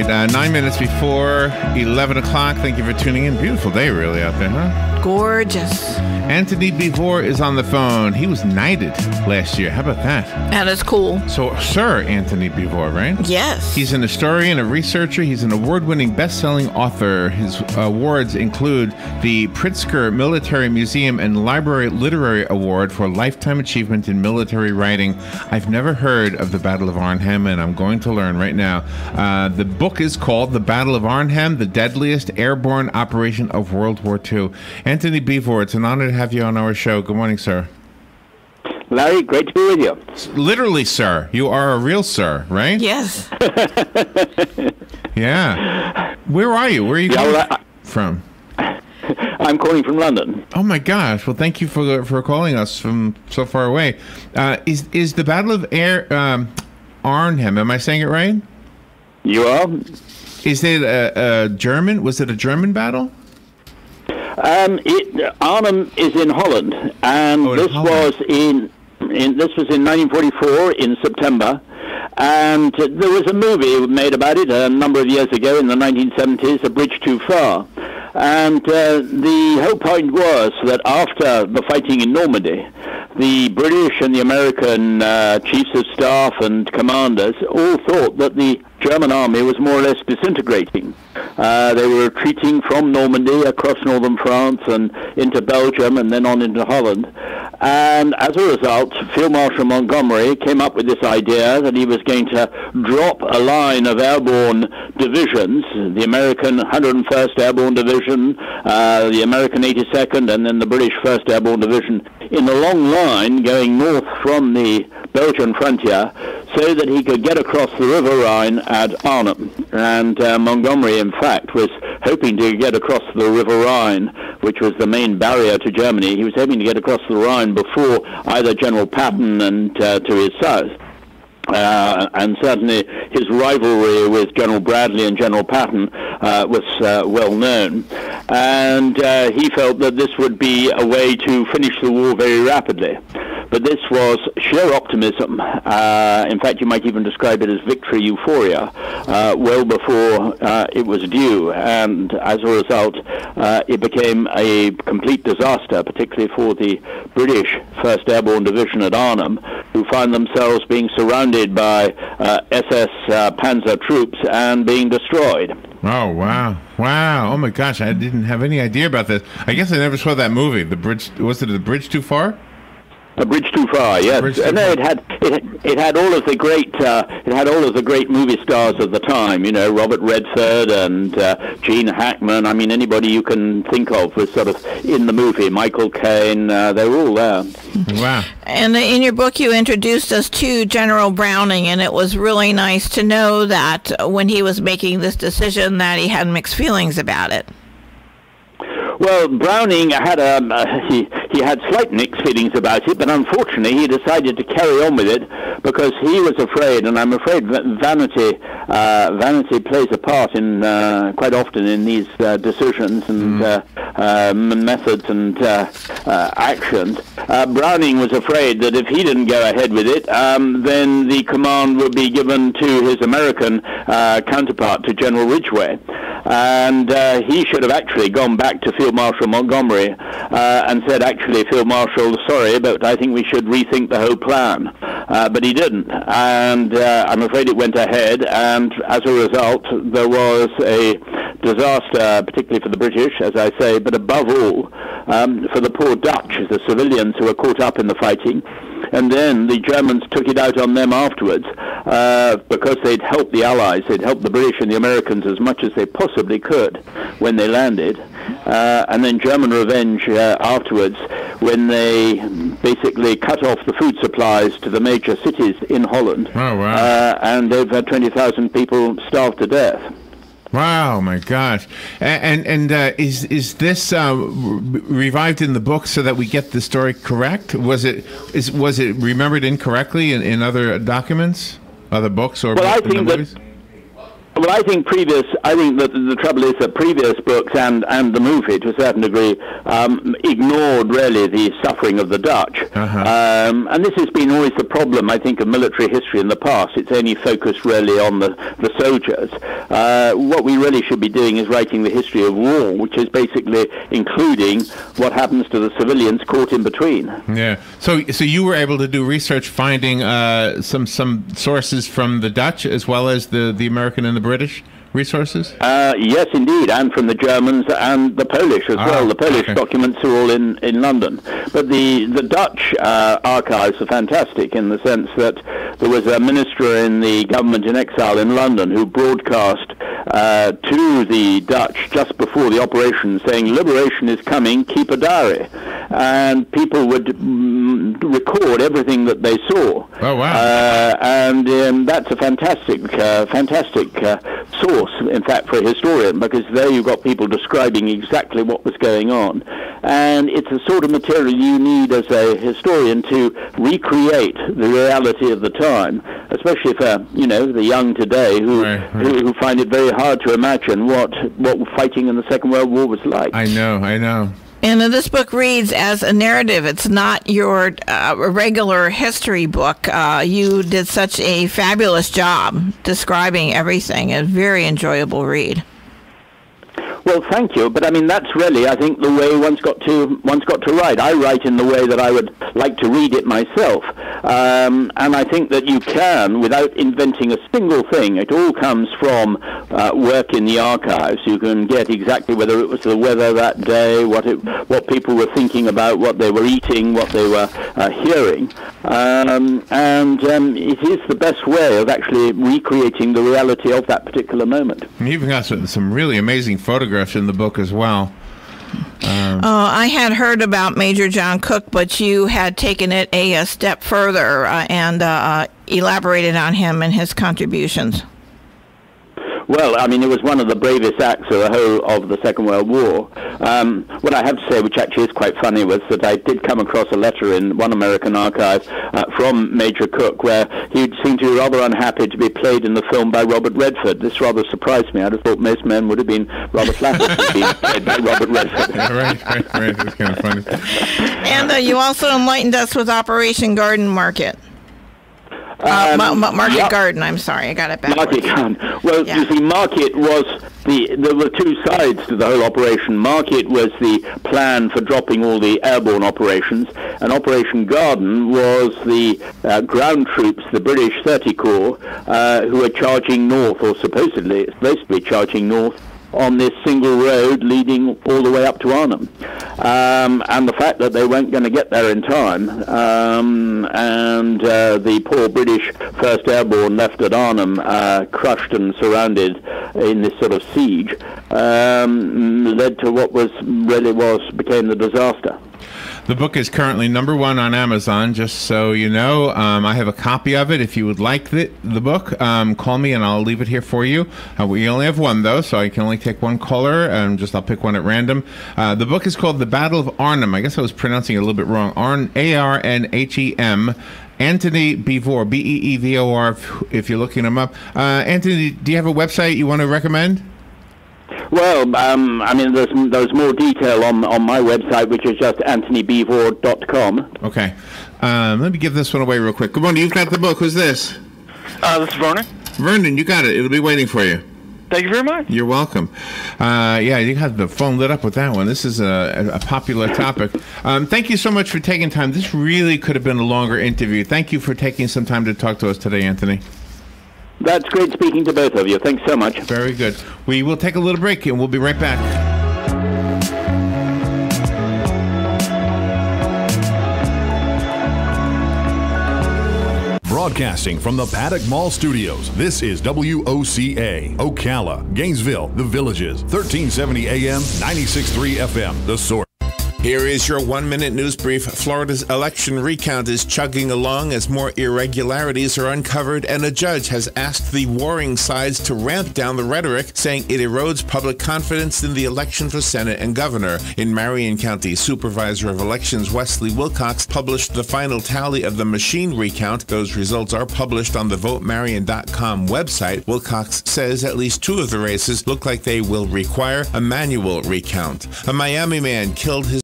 right, 9 minutes before 11 o'clock. Thank you for tuning in. Beautiful day really out there, huh? Gorgeous. Anthony Beevor is on the phone. He was knighted last year. How about that? That is cool. So, Sir Anthony Beevor, right? Yes. He's an historian, a researcher. He's an award-winning best-selling author. His awards include the Pritzker Military Museum and Library Literary Award for Lifetime Achievement in Military Writing. I've never heard of the Battle of Arnhem, and I'm going to learn right now. The book is called The Battle of Arnhem, the Deadliest Airborne Operation of World War II. Anthony Beevor, it's an honor to have you on our show. Good morning, sir. Larry, great to be with you. Literally, sir. You are a real sir, right? Yes. Yeah. Where are you? Where are you from? I'm calling from London. Oh my gosh! Well, thank you for calling us from so far away. Is the Battle of Arnhem? Am I saying it right? You are. Is it a German? Was it a German battle? Arnhem is in Holland, and this was in 1944 in September. And there was a movie made about it a number of years ago in the 1970s, A Bridge Too Far. And the whole point was that after the fighting in Normandy, the British and the American chiefs of staff and commanders all thought that the German army was more or less disintegrating. They were retreating from Normandy across northern France and into Belgium and then on into Holland. And as a result, Field Marshal Montgomery came up with this idea that he was going to drop a line of airborne divisions, the American 101st Airborne Division, the American 82nd, and then the British 1st Airborne Division, in a long line going north from the Belgian frontier so that he could get across the River Rhine at Arnhem. And Montgomery, in fact, was hoping to get across the River Rhine, which was the main barrier to Germany. He was hoping to get across the Rhine before either General Patton and to his south. And certainly his rivalry with General Bradley and General Patton was well known. And he felt that this would be a way to finish the war very rapidly. But this was sheer optimism. In fact, you might even describe it as victory euphoria, well before it was due. And as a result, it became a complete disaster, particularly for the British 1st Airborne Division at Arnhem, who found themselves being surrounded by SS Panzer troops and being destroyed. Oh, wow. Wow. Oh, my gosh. I didn't have any idea about this. I guess I never saw that movie. Was it The Bridge Too Far? A Bridge Too Far, yes. No, it had all of the great movie stars of the time. You know, Robert Redford and Gene Hackman. I mean, anybody you can think of was sort of in the movie. Michael Caine, they were all there. Wow. And in your book, you introduced us to General Browning, and it was really nice to know that when he was making this decision, that he had mixed feelings about it. Well, Browning had he had slight mixed feelings about it, but unfortunately he decided to carry on with it because he was afraid, and I'm afraid vanity plays a part in quite often in these decisions and methods and actions. Browning was afraid that if he didn't go ahead with it, then the command would be given to his American counterpart, to General Ridgway. And he should have actually gone back to Field Marshal Montgomery and said, actually, Field Marshal, sorry, but I think we should rethink the whole plan. But he didn't. And I'm afraid it went ahead. And as a result, there was a disaster, particularly for the British, as I say, but above all, for the poor Dutch, the civilians who were caught up in the fighting. And then the Germans took it out on them afterwards because they'd helped the Allies, they'd helped the British and the Americans as much as they possibly could when they landed. And then German revenge afterwards when they basically cut off the food supplies to the major cities in Holland. Oh, wow. And over 20,000 people starved to death. Wow, my gosh! And is this revived in the book so that we get the story correct? Was it remembered incorrectly in other documents, other books, or well, I think that. Well, I think that the trouble is that previous books and the movie, to a certain degree, ignored really the suffering of the Dutch. And this has been always the problem, I think, of military history in the past. It's only focused really on the soldiers. What we really should be doing is writing the history of war, which is basically including what happens to the civilians caught in between. Yeah. So you were able to do research finding some sources from the Dutch as well as the American and the British resources? Yes, indeed, and from the Germans and the Polish as well. The Polish documents are all in London. But the Dutch archives are fantastic in the sense that there was a minister in the government in exile in London who broadcast to the Dutch just before the operation saying, "Liberation is coming, keep a diary." And people would record everything that they saw. Oh, wow. And that's a fantastic source, in fact, for a historian, because there you've got people describing exactly what was going on. And it's the sort of material you need as a historian to recreate the reality of the time, especially for, the young today who find it very hard to imagine what fighting in the Second World War was like. I know. And this book reads as a narrative. It's not your regular history book. You did such a fabulous job describing everything. A very enjoyable read. Well, thank you. But I mean, that's really, I think, the way one's got to write. I write in the way that I would like to read it myself. And I think that you can, without inventing a single thing, it all comes from work in the archives. You can get exactly whether it was the weather that day, what people were thinking about, what they were eating, what they were hearing. And it is the best way of actually recreating the reality of that particular moment. And you've got some really amazing photographs in the book as well. I had heard about Major John Cook, but you had taken it a step further and elaborated on him and his contributions. Well, I mean, it was one of the bravest acts of the whole of the Second World War. What I have to say, which actually is quite funny, was that I did come across a letter in one American archive from Major Cook, where he seemed to be rather unhappy to be played in the film by Robert Redford. This rather surprised me. I'd have thought most men would have been rather flattered to be played by Robert Redford. Right. That's kind of funny. And you also enlightened us with Operation Garden Market. Market Garden, I'm sorry, I got it backwards. Market Garden. Well, you see, Market was there were two sides to the whole operation. Market was the plan for dropping all the airborne operations, and Operation Garden was the ground troops, the British 30 Corps, who were charging north, or supposed to be charging north, on this single road leading all the way up to Arnhem. And the fact that they weren't going to get there in time, and the poor British 1st Airborne left at Arnhem crushed and surrounded in this sort of siege, led to what became the disaster. The book is currently #1 on Amazon, just so you know. I have a copy of it. If you would like the book, call me and I'll leave it here for you. We only have one, though, so I can only take one caller. I'll pick one at random. The book is called The Battle of Arnhem. I guess I was pronouncing it a little bit wrong. Arnhem. Anthony Beevor, Beevor, if you're looking him up. Anthony, do you have a website you want to recommend? Well, I mean, there's more detail on my website, which is just anthonybeevor.com. Okay. Let me give this one away real quick. Good morning. You've got the book. Who's this? This is Vernon. Vernon, you got it. It'll be waiting for you. Thank you very much. You're welcome. Yeah, you have the phone lit up with that one. This is a popular topic. Thank you so much for taking time. This really could have been a longer interview. Thank you for taking some time to talk to us today, Anthony. That's great speaking to both of you. Thanks so much. Very good. We will take a little break and we'll be right back. Broadcasting from the Paddock Mall Studios, this is WOCA, Ocala, Gainesville, The Villages, 1370 AM, 96.3 FM, The Source. Here is your 1-minute news brief. Florida's election recount is chugging along as more irregularities are uncovered, and a judge has asked the warring sides to ramp down the rhetoric, saying it erodes public confidence in the election for Senate and governor. In Marion County, Supervisor of Elections Wesley Wilcox published the final tally of the machine recount. Those results are published on the VoteMarion.com website. Wilcox says at least 2 of the races look like they will require a manual recount. A Miami man killed his